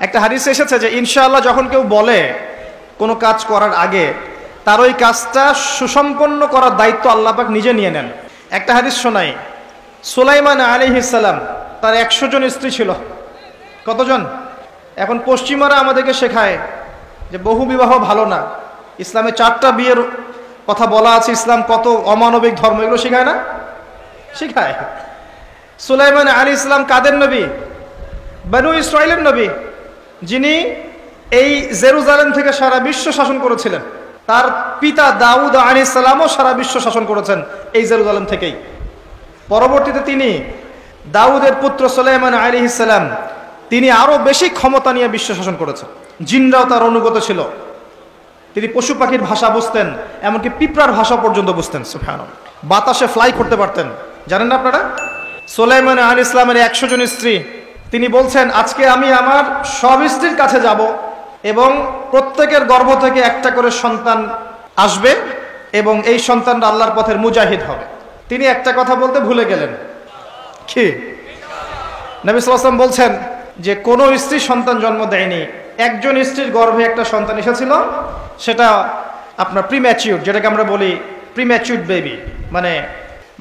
একটা হাদিসে এসেছে যে ইনশাআল্লাহ যখন কেউ বলে কোনো কাজ করার আগে তার ওই কাজটা সুসম্পন্ন করার দায়িত্ব আল্লাহ পাক নিজে নিয়ে নেন। একটা হাদিস শোনাই, সুলাইমান আলাইহিস সালাম তার 100 জন স্ত্রী ছিল। কতজন? এখন পশ্চিমারা আমাদেরকে শেখায় যে বহু বিবাহ ভালো না, ইসলামে 4টা বিয়ের কথা বলা আছে, ইসলাম কত অমানবিক ধর্ম, এগুলো শেখায় না? শেখায়। সুলাইমান আলাইহিস সালাম কাদের নবী? বনু ইসরাইলের নবী, যিনি এই জেরুজালেম থেকে সারা বিশ্ব শাসন করেছিলেন। তার পিতা দাউদ আলাইহিস সালামও সারা বিশ্ব শাসন করেছেন এই জেরুজালেম থেকেই। পরবর্তীতে তিনি দাউদের পুত্র সুলাইমান আলাইহিস সালাম, তিনি আরো বেশি ক্ষমতা নিয়ে বিশ্ব শাসন করেছেন। জিনরাও তার অনুগত ছিল। তিনি পশু পাখির ভাষা বুঝতেন, এমনকি পিঁপড়ার ভাষা পর্যন্ত বুঝতেন। সুবহানাল্লাহ। বাতাসে ফ্লাই করতে পারতেন। জানেন না আপনারা? সুলাইমান আলাইহিস সালামের 100 জন স্ত্রী, তিনি বলছেন আজকে আমি আমার সব স্ত্রীর কাছে যাব এবং প্রত্যেকের গর্ভ থেকে একটা করে সন্তান আসবে এবং এই সন্তানরা আল্লাহর পথের মুজাহিদ হবে। তিনি একটা কথা বলতে ভুলে গেলেন, কি? নবী সাল্লাল্লাহু আলাইহি ওয়াসাল্লাম বলছেন যে কোনো স্ত্রী সন্তান জন্ম দেয়নি, একজন স্ত্রীর গর্ভে একটা সন্তান এসেছিল, সেটা আপনার প্রিম্যাচিউর, যেটাকে আমরা বলি প্রিম্যাচিউর বেবি,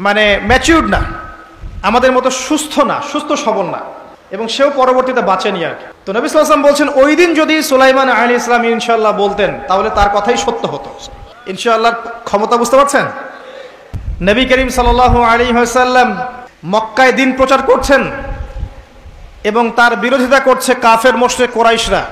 মানে ম্যাচিউর না, আমাদের মতো সুস্থ না, সুস্থ সবল না, এবং সেও পরবর্তীতে বাঁচেনি আর কি। তো নবী সাল্লাল্লাহু আলাইহি ওয়াসাল্লাম বলছেন ওই দিন যদি সুলাইমান আলাইহিস সালাম ইনশাআল্লাহ বলতেন তাহলে তার কথাই সত্য হতো। ইনশাআল্লাহর ক্ষমতা বুঝতে পারছেন? নবী করিম সাল্লাল্লাহু আলাইহি ওয়াসাল্লাম মক্কায় দ্বীন প্রচার করছেন এবং তার বিরোধিতা করছে কাফের মুশরিক কুরাইশরা।